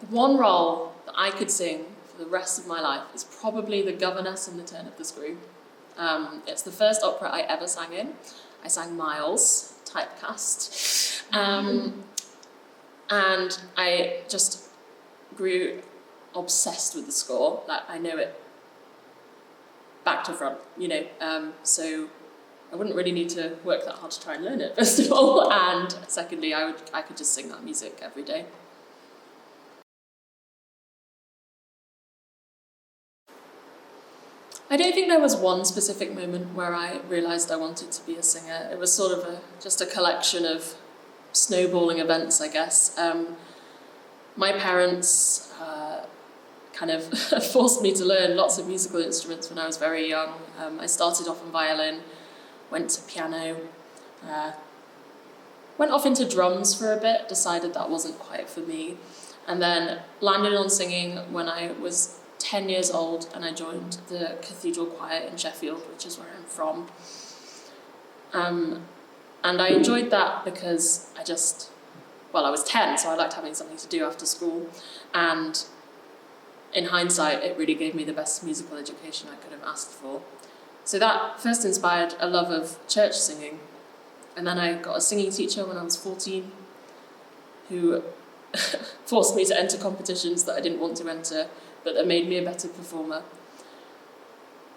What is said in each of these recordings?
The one role that I could sing for the rest of my life is probably the governess in The Turn of the Screw. It's the first opera I ever sang in. I sang Miles, typecast. And I just grew obsessed with the score. Like, I know it back to front, so I wouldn't really need to work that hard to try and learn it, first of all, and secondly, I could just sing that music every day. I don't think there was one specific moment where I realised I wanted to be a singer. It was sort of just a collection of snowballing events, I guess. My parents kind of forced me to learn lots of musical instruments when I was very young. I started off on violin, went to piano, went off into drums for a bit, decided that wasn't quite for me, and then landed on singing when I was 10 years old, and I joined the cathedral choir in Sheffield, which is where I'm from. And I enjoyed that because I was 10, so I liked having something to do after school, and in hindsight, it really gave me the best musical education I could have asked for. So that first inspired a love of church singing, and then I got a singing teacher when I was 14, who forced me to enter competitions that I didn't want to enter, but that made me a better performer.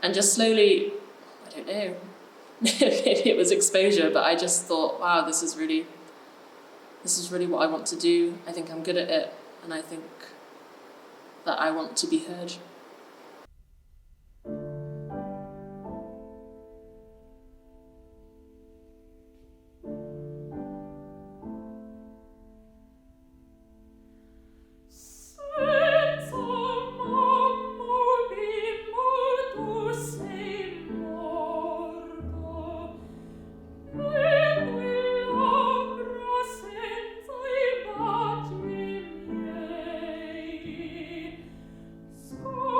And just slowly, I don't know, maybe it was exposure, but I just thought, wow, this is really what I want to do. I think I'm good at it, and I think that I want to be heard. Senza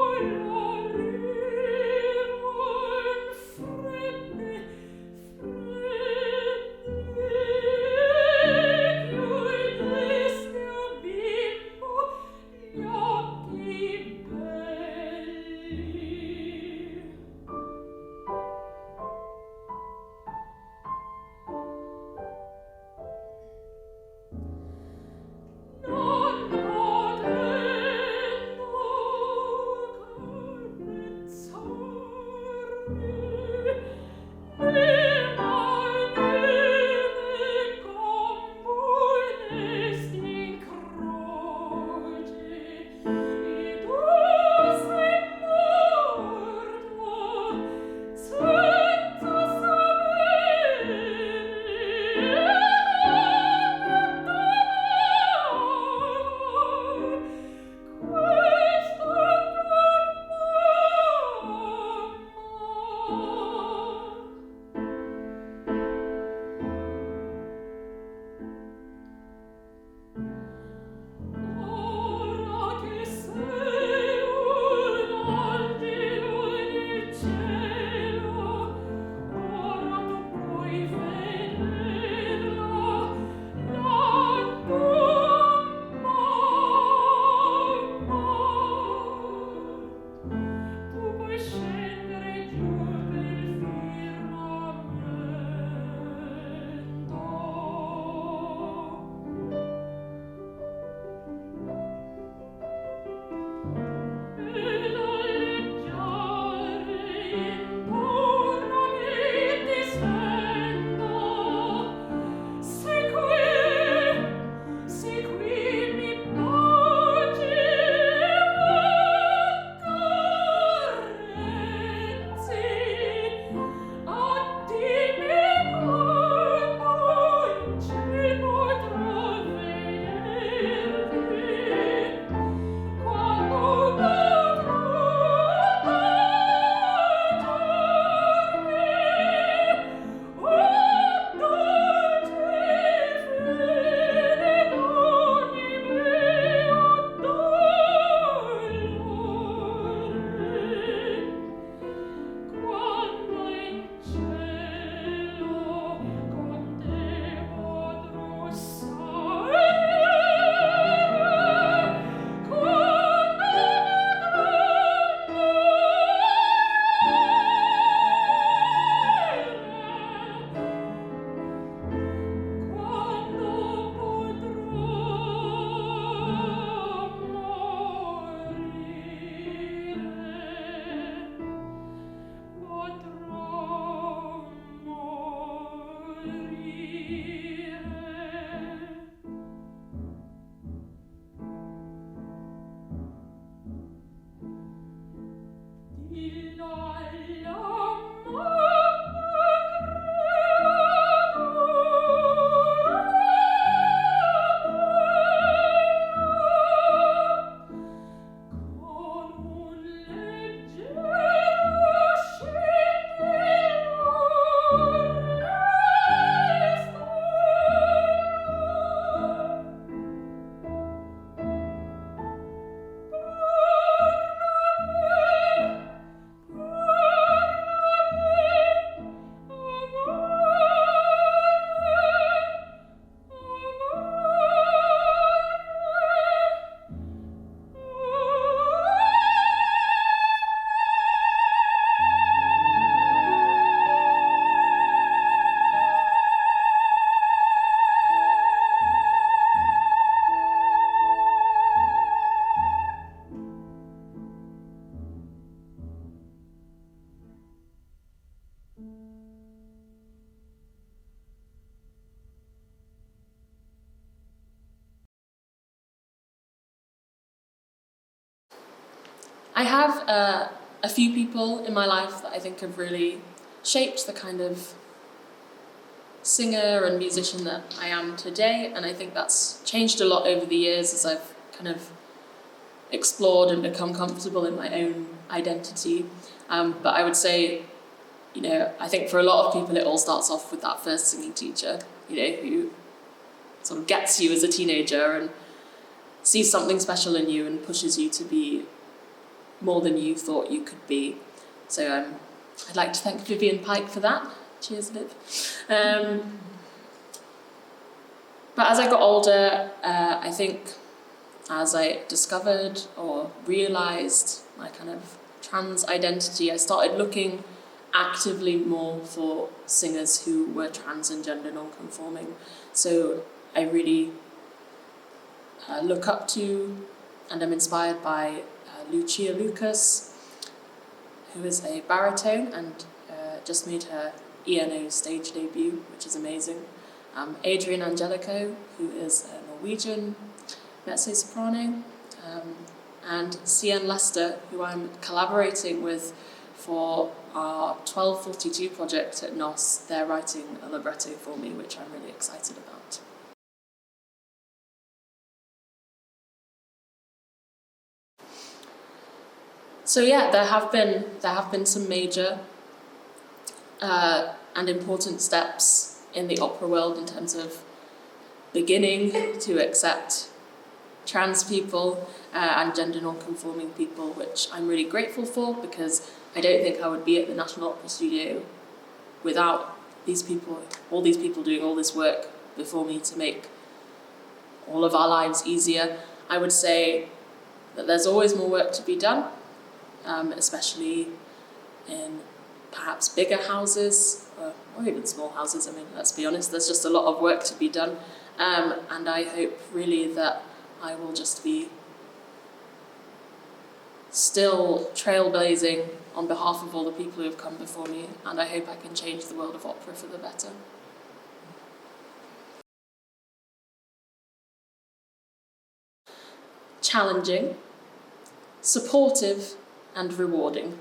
I have a few people in my life that I think have really shaped the kind of singer and musician that I am today, and I think that's changed a lot over the years as I've kind of explored and become comfortable in my own identity. But I would say, I think for a lot of people it all starts off with that first singing teacher, who sort of gets you as a teenager and sees something special in you and pushes you to be more than you thought you could be. So I'd like to thank Vivian Pike for that. Cheers, Viv. But as I got older, I think as I discovered or realised my kind of trans identity, I started looking actively more for singers who were trans and gender non-conforming. So I really look up to and am inspired by Lucia Lucas, who is a baritone and just made her ENO stage debut, which is amazing. Angelica, who is a Norwegian mezzo-soprano, and Sian Lester, who I'm collaborating with for our 1242 project at NOS. They're writing a libretto for me, which I'm really excited about. So yeah, there have been some major and important steps in the opera world in terms of beginning to accept trans people and gender non-conforming people, which I'm really grateful for, because I don't think I would be at the National Opera Studio without all these people doing all this work before me to make all of our lives easier. I would say that there's always more work to be done, especially in perhaps bigger houses or even small houses. I mean, let's be honest, there's just a lot of work to be done, and I hope really that I will just be still trailblazing on behalf of all the people who have come before me, and I hope I can change the world of opera for the better. Challenging, supportive, and rewarding.